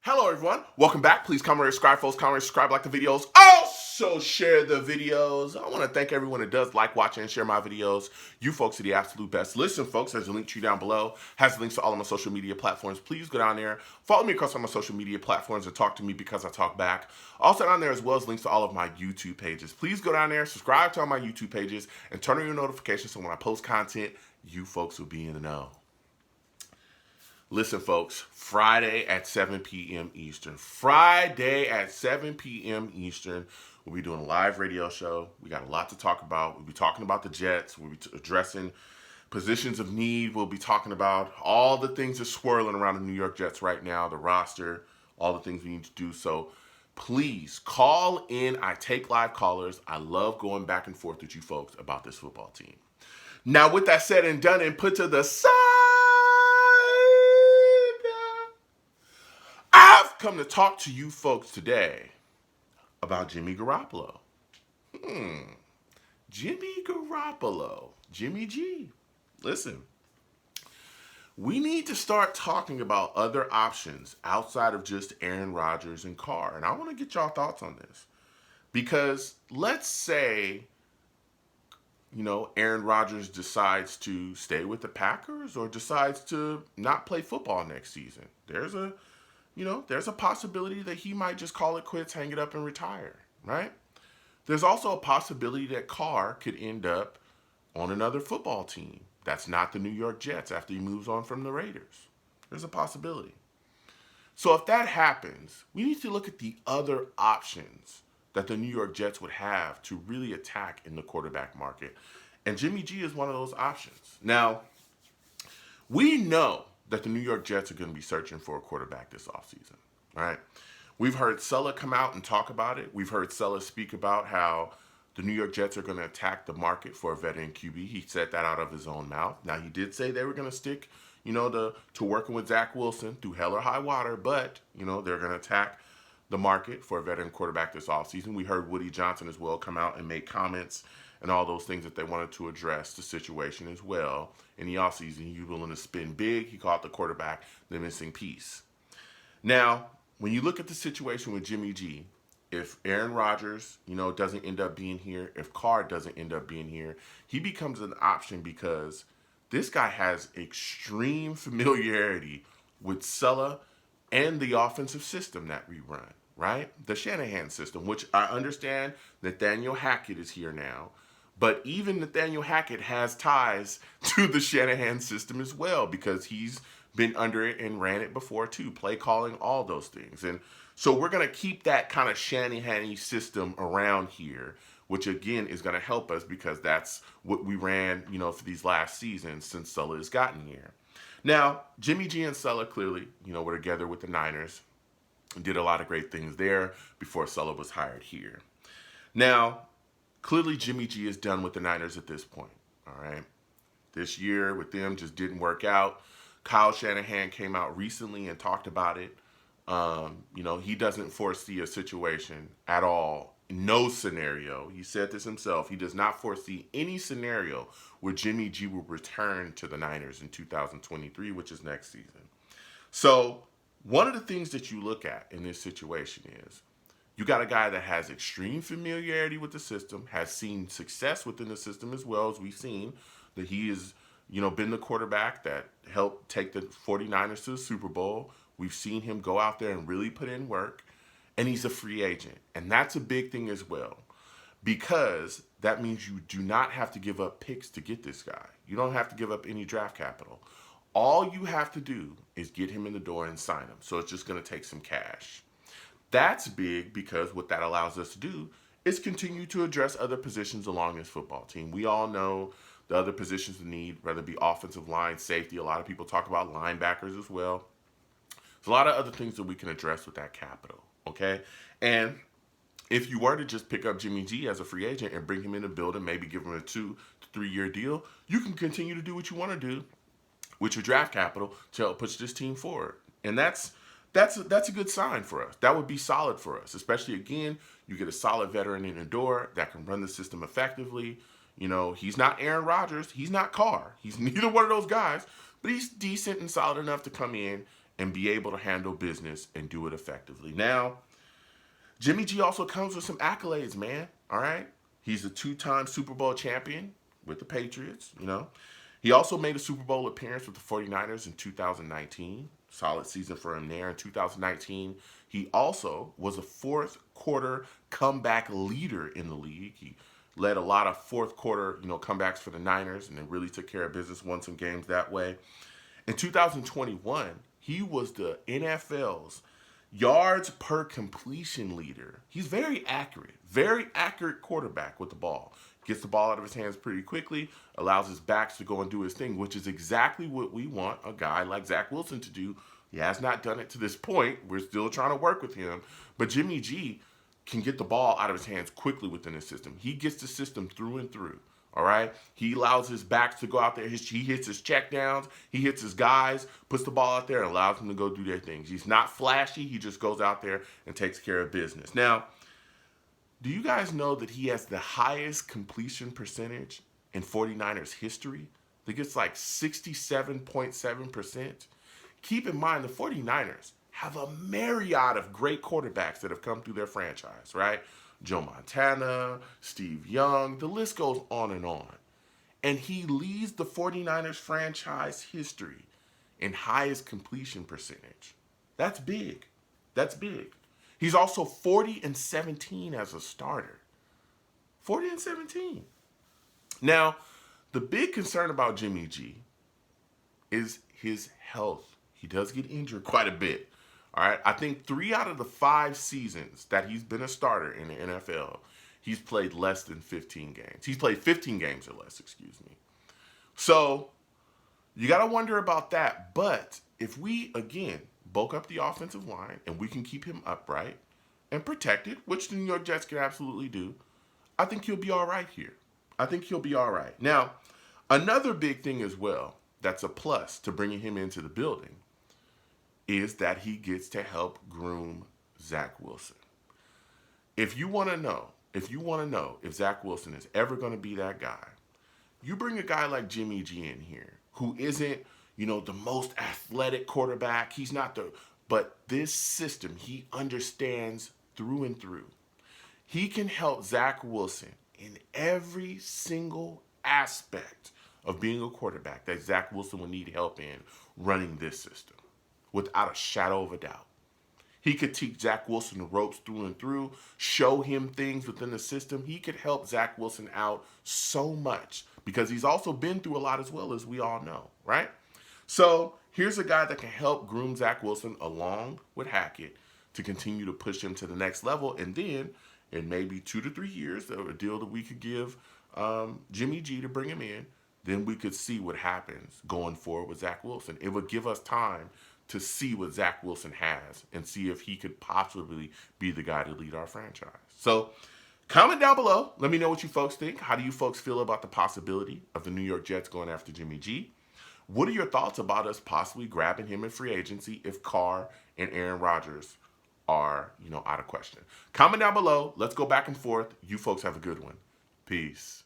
Hello everyone, welcome back. Please comment, subscribe, folks. Comment, subscribe, like the videos. Also share the videos. I want to thank everyone that does like, watch, and share my videos. You folks are the absolute best. Listen, folks, there's a link tree down below. Has links to all of my social media platforms. Please go down there, follow me across all my social media platforms, and talk to me because I talk back. Also down there as well as links to all of my YouTube pages. Please go down there, subscribe to all my YouTube pages, and turn on your notifications so when I post content, you folks will be in the know. Listen, folks, Friday at 7 p.m. Eastern. Friday at 7 p.m. Eastern, we'll be doing a live radio show. We got a lot to talk about. We'll be talking about the Jets. We'll be addressing positions of need. We'll be talking about all the things that's swirling around the New York Jets right now, the roster, all the things we need to do. So please call in. I take live callers. I love going back and forth with you folks about this football team. Now, with that said and done and put to the side, I've come to talk to you folks today about Jimmy Garoppolo. Jimmy Garoppolo. Jimmy G. Listen, we need to start talking about other options outside of just Aaron Rodgers and Carr. And I want to get y'all thoughts on this. Because let's say, Aaron Rodgers decides to stay with the Packers or decides to not play football next season. There's a possibility that he might just call it quits, hang it up, and retire, right? There's also a possibility that Carr could end up on another football team that's not the New York Jets after he moves on from the Raiders. There's a possibility. So if that happens, we need to look at the other options that the New York Jets would have to really attack in the quarterback market. And Jimmy G is one of those options. Now, we know that the New York Jets are going to be searching for a quarterback this offseason, all right? We've heard Sulla come out and talk about it. We've heard Sulla speak about how the New York Jets are going to attack the market for a veteran QB. He said that out of his own mouth. Now, he did say they were going to stick, to working with Zach Wilson through hell or high water, but, they're going to attack the market for a veteran quarterback this offseason. We heard Woody Johnson as well come out and make comments and all those things that they wanted to address the situation as well. In the offseason, he was willing to spend big. He called the quarterback the missing piece. Now, when you look at the situation with Jimmy G, if Aaron Rodgers, doesn't end up being here, if Carr doesn't end up being here, he becomes an option because this guy has extreme familiarity with Sulla and the offensive system that we run, right? The Shanahan system, which I understand Nathaniel Hackett is here now. But even Nathaniel Hackett has ties to the Shanahan system as well because he's been under it and ran it before too, play calling, all those things. And so we're going to keep that kind of Shanahan-y system around here, which again is going to help us because that's what we ran, for these last seasons since Sulla has gotten here. Now, Jimmy G and Sulla clearly, were together with the Niners and did a lot of great things there before Sulla was hired here. Now, clearly, Jimmy G is done with the Niners at this point, all right? This year with them just didn't work out. Kyle Shanahan came out recently and talked about it. He doesn't foresee a situation at all. No scenario. He said this himself. He does not foresee any scenario where Jimmy G will return to the Niners in 2023, which is next season. So one of the things that you look at in this situation is you got a guy that has extreme familiarity with the system, has seen success within the system as well as we've seen that he has, been the quarterback that helped take the 49ers to the Super Bowl. We've seen him go out there and really put in work, and he's a free agent. And that's a big thing as well because that means you do not have to give up picks to get this guy. You don't have to give up any draft capital. All you have to do is get him in the door and sign him. So it's just going to take some cash. That's big because what that allows us to do is continue to address other positions along this football team. We all know the other positions we need, whether it be offensive line, safety. A lot of people talk about linebackers as well. There's a lot of other things that we can address with that capital, okay? And if you were to just pick up Jimmy G as a free agent and bring him in the building, maybe give him a 2 to 3 year deal, you can continue to do what you want to do with your draft capital to help push this team forward. And that's a good sign for us. That would be solid for us, especially, again, you get a solid veteran in the door that can run the system effectively. He's not Aaron Rodgers. He's not Carr. He's neither one of those guys, but he's decent and solid enough to come in and be able to handle business and do it effectively. Now, Jimmy G also comes with some accolades, man. All right. He's a 2-time Super Bowl champion with the Patriots, you know. He also made a Super Bowl appearance with the 49ers in 2019. Solid season for him there. In 2019, he also was a fourth quarter comeback leader in the league. He led a lot of fourth quarter, comebacks for the Niners, and then really took care of business, won some games that way. In 2021, he was the NFL's yards per completion leader. He's very accurate quarterback with the ball. Gets the ball out of his hands pretty quickly, allows his backs to go and do his thing, which is exactly what we want a guy like Zach Wilson to do. He has not done it to this point. We're still trying to work with him. But Jimmy G can get the ball out of his hands quickly within his system. He gets the system through and through. All right. He allows his backs to go out there. He hits his check downs. He hits his guys, puts the ball out there, and allows them to go do their things. He's not flashy. He just goes out there and takes care of business. Now, do you guys know that he has the highest completion percentage in 49ers history? I think it's like 67.7%. Keep in mind, the 49ers have a myriad of great quarterbacks that have come through their franchise, right? Joe Montana, Steve Young, the list goes on and on. And he leads the 49ers franchise history in highest completion percentage. That's big. That's big. He's also 40-17 as a starter. 40-17. Now, the big concern about Jimmy G is his health. He does get injured quite a bit. All right. I think 3 out of the 5 seasons that he's been a starter in the NFL, he's played less than 15 games. He's played 15 games or less, excuse me. So you got to wonder about that. But if we, again, bulk up the offensive line and we can keep him upright and protected, which the New York Jets can absolutely do, I think he'll be all right here. I think he'll be all right. Now, another big thing as well that's a plus to bringing him into the building is that he gets to help groom Zach Wilson. If you want to know if Zach Wilson is ever going to be that guy, you bring a guy like Jimmy G in here who isn't, the most athletic quarterback. He's not but this system, he understands through and through. He can help Zach Wilson in every single aspect of being a quarterback that Zach Wilson would need help in running this system, without a shadow of a doubt. He could teach Zach Wilson the ropes through and through, show him things within the system. He could help Zach Wilson out so much because he's also been through a lot as well, as we all know, right? So here's a guy that can help groom Zach Wilson along with Hackett to continue to push him to the next level. And then in maybe 2 to 3 years, a deal that we could give Jimmy G to bring him in, then we could see what happens going forward with Zach Wilson. It would give us time to see what Zach Wilson has and see if he could possibly be the guy to lead our franchise. So comment down below. Let me know what you folks think. How do you folks feel about the possibility of the New York Jets going after Jimmy G? What are your thoughts about us possibly grabbing him in free agency if Carr and Aaron Rodgers are, out of question? Comment down below. Let's go back and forth. You folks have a good one. Peace.